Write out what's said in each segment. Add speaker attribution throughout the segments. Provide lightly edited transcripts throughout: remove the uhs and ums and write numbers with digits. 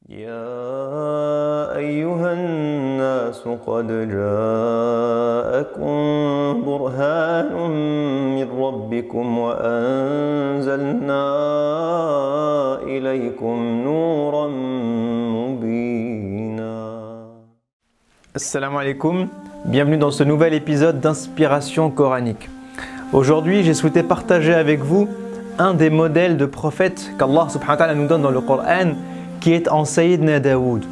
Speaker 1: يا أيها الناس قد جاءكم برهان من ربكم وأنزلنا إليكم نورا مبينا.
Speaker 2: Assalamu alaikum, bienvenue dans ce nouvel épisode d'inspiration coranique. Aujourd'hui, j'ai souhaité partager avec vous un des modèles de prophètes qu'Allah subhanahu wa ta'ala nous donne dans le Coran, qui est en Sayyidina Daoud.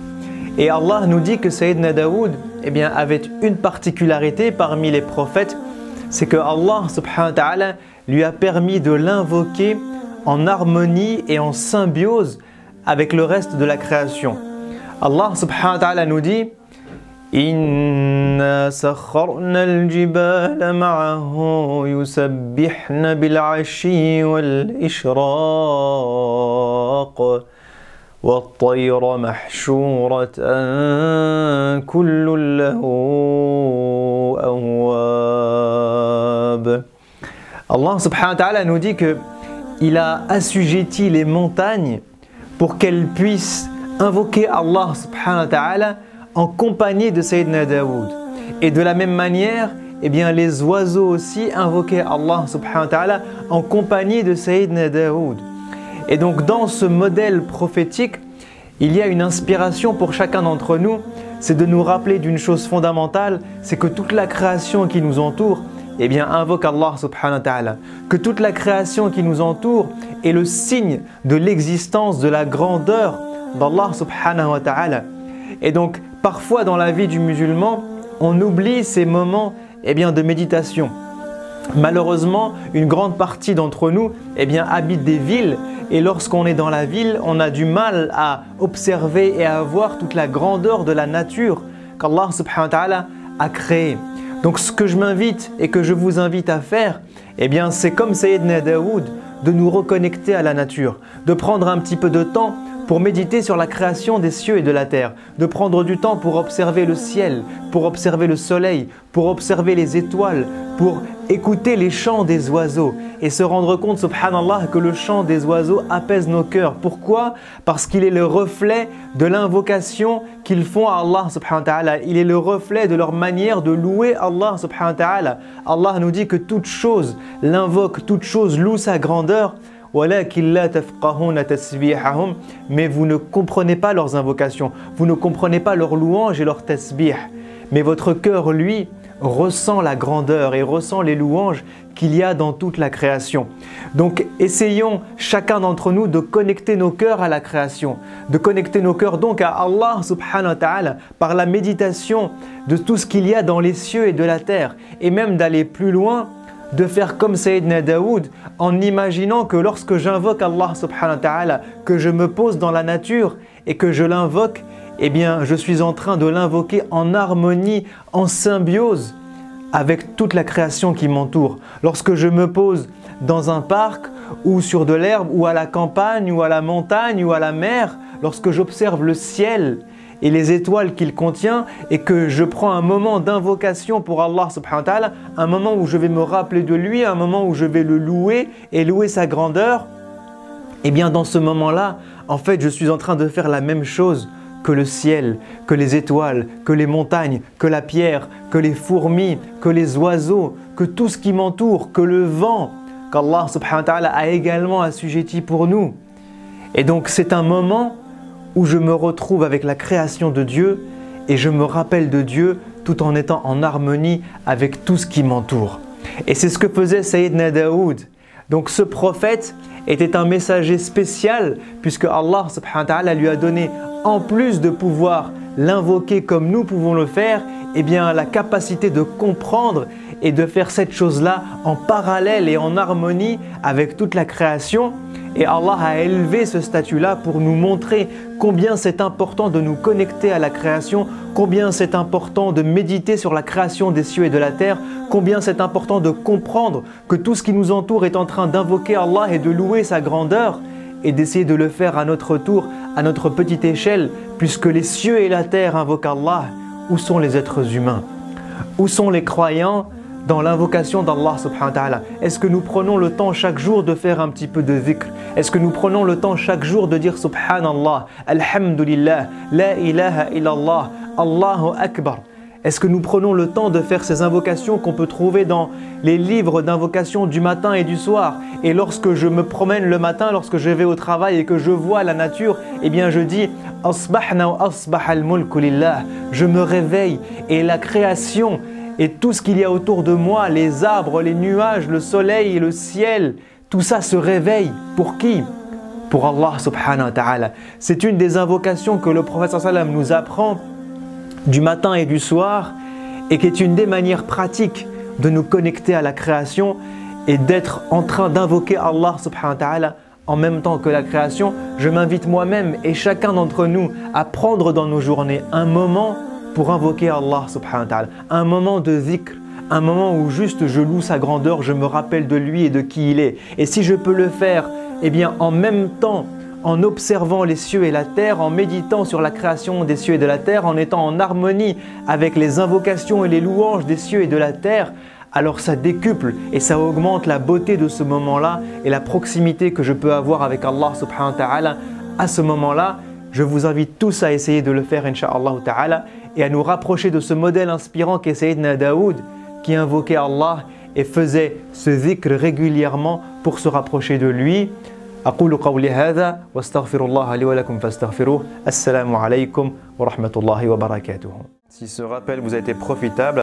Speaker 2: Et Allah nous dit que Sayyidina Daoud avait une particularité parmi les prophètes, c'est que Allah subhanahu wa ta'ala lui a permis de l'invoquer en harmonie et en symbiose avec le reste de la création. Allah subhanahu wa ta'ala nous dit Inna sakharna al-jibala ma'ahu yusabbihna bil-ashi wal-ishraq والطير محشورة كل له أواب. Allah subhanahu wa ta'ala nous dit qu'il a assujetti les montagnes pour qu'elles puissent invoquer Allah subhanahu wa ta'ala en compagnie de Sayyidina Daoud. Et de la même manière, les oiseaux aussi invoquaient Allah subhanahu wa ta'ala en compagnie de Sayyidina Daoud. Et donc dans ce modèle prophétique, il y a une inspiration pour chacun d'entre nous, c'est de nous rappeler d'une chose fondamentale, c'est que toute la création qui nous entoure invoque Allah subhanahu wa ta'ala. Que toute la création qui nous entoure est le signe de l'existence, de la grandeur d'Allah subhanahu wa ta'ala. Et donc parfois dans la vie du musulman, on oublie ces moments de méditation. Malheureusement, une grande partie d'entre nous habite des villes et lorsqu'on est dans la ville, on a du mal à observer et à voir toute la grandeur de la nature qu'Allah subhanahu wa ta'ala a créée. Donc ce que je m'invite et que je vous invite à faire, c'est comme Sayyidina Daoud, de nous reconnecter à la nature, de prendre un petit peu de temps pour méditer sur la création des cieux et de la terre, de prendre du temps pour observer le ciel, pour observer le soleil, pour observer les étoiles, pour écouter les chants des oiseaux et se rendre compte, subhanallah, que le chant des oiseaux apaise nos cœurs. Pourquoi? Parce qu'il est le reflet de l'invocation qu'ils font à Allah subhanahu wa ta'ala. Il est le reflet de leur manière de louer Allah subhanahu wa ta'ala. Allah nous dit que toute chose l'invoque, toute chose loue sa grandeur. Mais vous ne comprenez pas leurs invocations, vous ne comprenez pas leurs louanges et leurs tasbih. Mais votre cœur, lui, ressent la grandeur et ressent les louanges qu'il y a dans toute la création. Donc essayons chacun d'entre nous de connecter nos cœurs à la création, de connecter nos cœurs donc à Allah subhanahu wa ta'ala par la méditation de tout ce qu'il y a dans les cieux et de la terre et même d'aller plus loin, de faire comme Sayyidina Daoud en imaginant que lorsque j'invoque Allah subhanahu wa ta'ala, que je me pose dans la nature et que je l'invoque, je suis en train de l'invoquer en harmonie, en symbiose avec toute la création qui m'entoure. Lorsque je me pose dans un parc ou sur de l'herbe ou à la campagne ou à la montagne ou à la mer, lorsque j'observe le ciel et les étoiles qu'il contient et que je prends un moment d'invocation pour Allah subhanahu wa ta'ala, un moment où je vais me rappeler de lui, un moment où je vais le louer et louer sa grandeur, dans ce moment-là, en fait, je suis en train de faire la même chose que le ciel, que les étoiles, que les montagnes, que la pierre, que les fourmis, que les oiseaux, que tout ce qui m'entoure, que le vent, qu'Allah subhanahu wa ta'ala a également assujetti pour nous. Et donc c'est un moment où je me retrouve avec la création de Dieu et je me rappelle de Dieu tout en étant en harmonie avec tout ce qui m'entoure. Et c'est ce que faisait Sayyidina Daoud. Donc ce prophète était un messager spécial puisque Allah subhanahu wa ta'ala lui a donné, en plus de pouvoir l'invoquer comme nous pouvons le faire, la capacité de comprendre et de faire cette chose-là en parallèle et en harmonie avec toute la création. Et Allah a élevé ce statut-là pour nous montrer combien c'est important de nous connecter à la création, combien c'est important de méditer sur la création des cieux et de la terre, combien c'est important de comprendre que tout ce qui nous entoure est en train d'invoquer Allah et de louer sa grandeur et d'essayer de le faire à notre tour, à notre petite échelle, puisque les cieux et la terre invoquent Allah. Où sont les êtres humains? Où sont les croyants dans l'invocation d'Allah subhanahu wa ta'ala? Est-ce que nous prenons le temps chaque jour de faire un petit peu de dhikr? Est-ce que nous prenons le temps chaque jour de dire Subhanallah, Alhamdulillah, La ilaha illallah, Allahu Akbar? Est-ce que nous prenons le temps de faire ces invocations qu'on peut trouver dans les livres d'invocation du matin et du soir? Et lorsque je me promène le matin, lorsque je vais au travail et que je vois la nature, eh bien je dis Asbahna wa asbahal mulku lillah. Je me réveille et la création et tout ce qu'il y a autour de moi, les arbres, les nuages, le soleil et le ciel, tout ça se réveille. Pour qui? Pour Allah subhanahu wa ta'ala. C'est une des invocations que le prophète sallallahu alayhi wa sallam nous apprend du matin et du soir et qui est une des manières pratiques de nous connecter à la création et d'être en train d'invoquer Allah subhanahu wa ta'ala en même temps que la création. Je m'invite moi-même et chacun d'entre nous à prendre dans nos journées un moment pour invoquer Allah subhanahu wa ta'ala, un moment de dhikr, un moment où juste je loue sa grandeur, je me rappelle de lui et de qui il est. Et si je peux le faire, eh bien en même temps, en observant les cieux et la terre, en méditant sur la création des cieux et de la terre, en étant en harmonie avec les invocations et les louanges des cieux et de la terre, alors ça décuple et ça augmente la beauté de ce moment-là et la proximité que je peux avoir avec Allah subhanahu wa ta'ala à ce moment-là. Je vous invite tous à essayer de le faire, incha'Allah ta'ala, et à nous rapprocher de ce modèle inspirant qu'est Sayyidina Daoud, qui invoquait Allah et faisait ce dhikr régulièrement pour se rapprocher de lui. أقول قولي هذا واستغفر الله لي ولكم فاستغفروه. السلام عليكم ورحمة الله وبركاته.
Speaker 1: Si ce rappel vous a été profitable,